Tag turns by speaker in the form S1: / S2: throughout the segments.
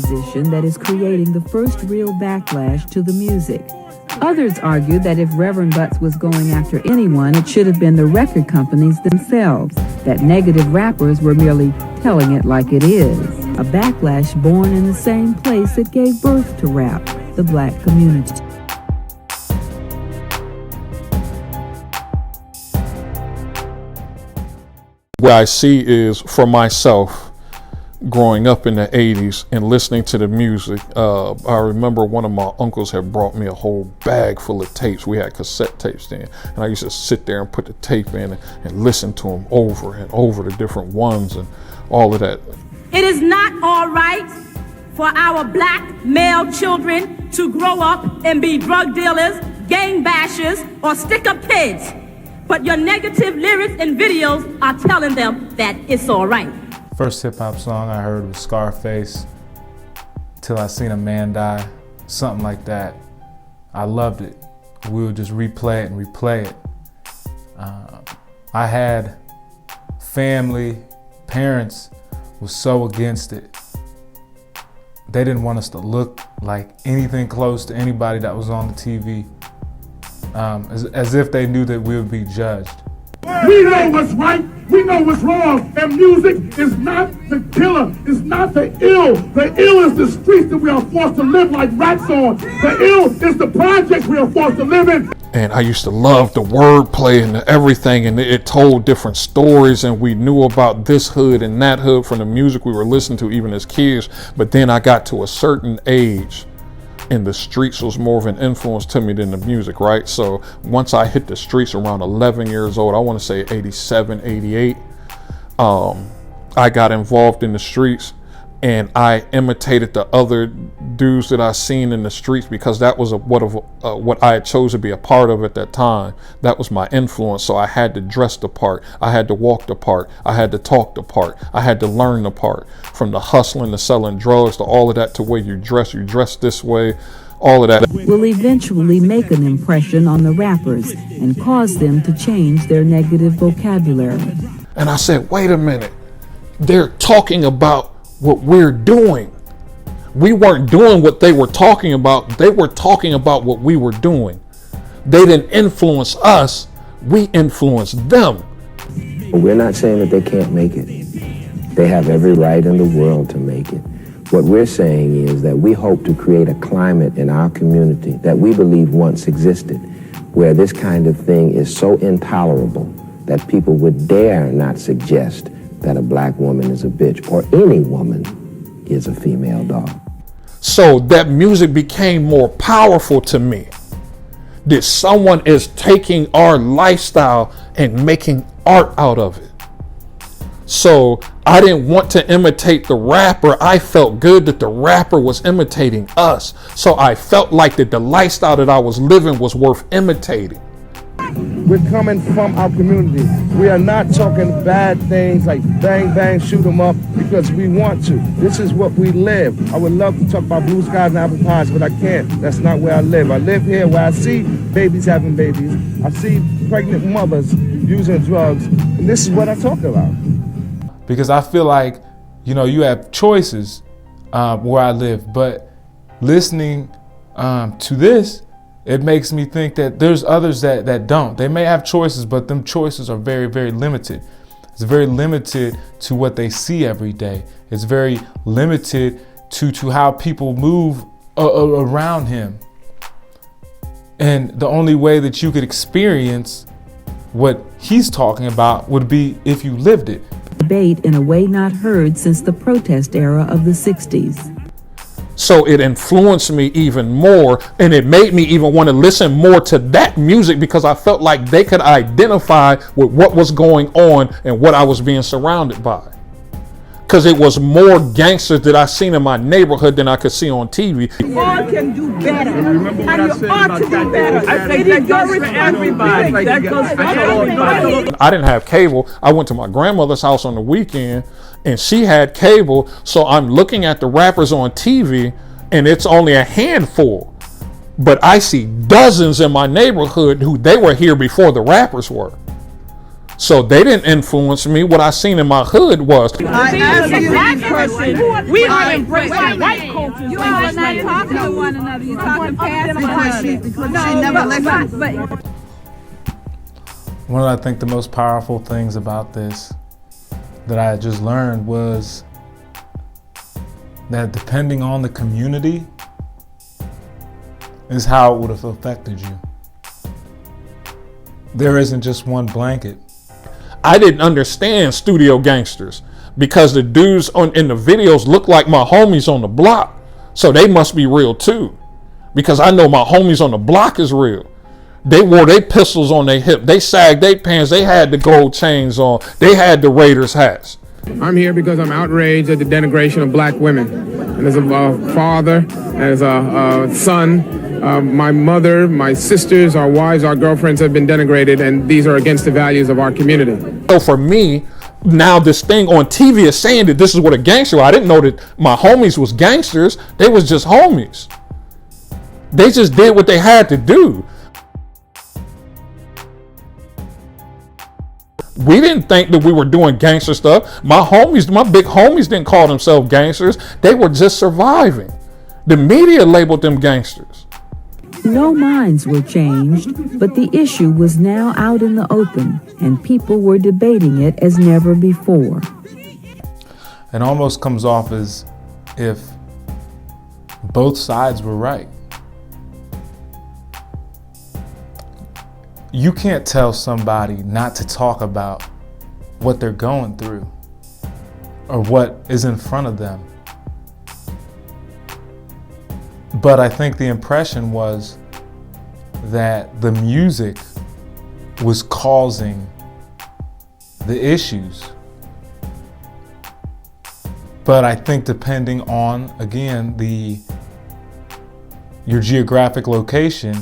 S1: position that is creating the first real backlash to the music. Others argue that if Reverend Butts was going after anyone, it should have been the record companies themselves, that negative rappers were merely telling it like it is. A backlash born in the same place that gave birth to rap, the black community.
S2: What I see is, for myself, growing up in the 80s and listening to the music, I remember one of my uncles had brought me a whole bag full of tapes. We had cassette tapes then, and I used to sit there and put the tape in and listen to them over and over, the different ones and all of that.
S3: It is not all right for our black male children to grow up and be drug dealers, gang bashers, or stick-up kids. But your negative lyrics and videos are telling them that it's all right.
S4: First hip-hop song I heard was Scarface, Till I Seen a Man Die, something like that. I loved it. We would just replay it and replay it. I had family, parents was so against it. They didn't want us to look like anything close to anybody that was on the TV, as if they knew that we would be judged.
S5: We know what's right, we know what's wrong, and music is not the killer, it's not the ill. The ill is the streets that we are forced to live like rats on. The ill is the projects we are forced to live in.
S2: And I used to love the wordplay and everything, and it told different stories, and we knew about this hood and that hood from the music we were listening to even as kids. But then I got to a certain age, and the streets was more of an influence to me than the music, right? So once I hit the streets around 11 years old, I want to say 87, 88, I got involved in the streets, and I imitated the other dudes that I seen in the streets because that was what I had chose to be a part of at that time. That was my influence. So I had to dress the part, I had to walk the part, I had to talk the part, I had to learn the part. From the hustling to selling drugs to all of that, to where you dress this way, all of that
S1: will eventually make an impression on the rappers and cause them to change their negative vocabulary.
S2: And I said, wait a minute, they're talking about what we're doing. We weren't doing what they were talking about. They were talking about what we were doing. They didn't influence us. We influenced them.
S6: We're not saying that they can't make it. They have every right in the world to make it. What we're saying is that we hope to create a climate in our community that we believe once existed, where this kind of thing is so intolerable that people would dare not suggest that a black woman is a bitch or any woman is a female dog.
S2: So that music became more powerful to me. That someone is taking our lifestyle and making art out of it. So I didn't want to imitate the rapper. I felt good that the rapper was imitating us. So I felt like that the lifestyle that I was living was worth imitating.
S5: We're coming from our community. We are not talking bad things like bang, bang, shoot 'em up because we want to. This is what we live. I would love to talk about blue skies and apple pies, but I can't. That's not where I live. I live here where I see babies having babies. I see pregnant mothers using drugs. And this is what I talk about.
S4: Because I feel like, you have choices where I live, but listening to this, it makes me think that there's others that don't. They may have choices, but them choices are very, very limited. It's very limited to what they see every day. It's very limited to how people move around him. And the only way that you could experience what he's talking about would be if you lived it.
S1: Debate in a way not heard since the protest era of the 60s.
S2: So it influenced me even more, and it made me even want to listen more to that music because I felt like they could identify with what was going on and what I was being surrounded by. Because it was more gangsters that I seen in my neighborhood than I could see on TV.
S3: You all can do better.
S5: Remember what I said about that?
S3: Better. I think that goes for everybody. That goes for everybody.
S2: I didn't have cable. I went to my grandmother's house on the weekend and she had cable. So I'm looking at the rappers on TV and it's only a handful. But I see dozens in my neighborhood who they were here before the rappers were. So they didn't influence me. What I seen in my hood was.
S3: As a black person, we are embracing white You all are not talking to one another. You're talking past one another.
S4: One of, I think, the most powerful things about this that I just learned was that depending on the community is how it would have affected you. There isn't just one blanket.
S2: I didn't understand studio gangsters because the dudes in the videos look like my homies on the block. So they must be real too. Because I know my homies on the block is real. They wore their pistols on their hip. They sagged their pants. They had the gold chains on. They had the Raiders hats.
S7: I'm here because I'm outraged at the denigration of black women. And as a father, as a son, my mother, my sisters, our wives, our girlfriends have been denigrated, and these are against the values of our community.
S2: So for me, now this thing on TV is saying that this is what a gangster was. I didn't know that my homies was gangsters. They was just homies. They just did what they had to do. We didn't think that we were doing gangster stuff. My homies, my big homies didn't call themselves gangsters. They were just surviving. The media labeled them gangsters.
S1: No minds were changed, but the issue was now out in the open, and people were debating it as never before.
S4: It almost comes off as if both sides were right. You can't tell somebody not to talk about what they're going through or what is in front of them. But I think the impression was that the music was causing the issues. But I think depending on, again, your geographic location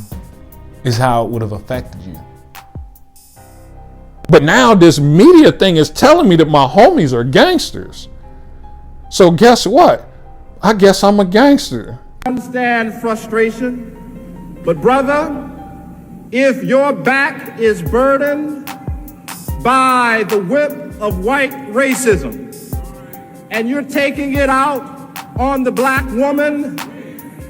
S4: is how it would have affected you.
S2: But now this media thing is telling me that my homies are gangsters. So guess what? I guess I'm a gangster.
S5: I understand frustration, but brother, if your back is burdened by the whip of white racism and you're taking it out on the black woman,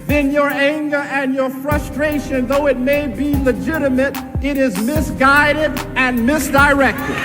S5: then your anger and your frustration, though it may be legitimate, it is misguided and misdirected.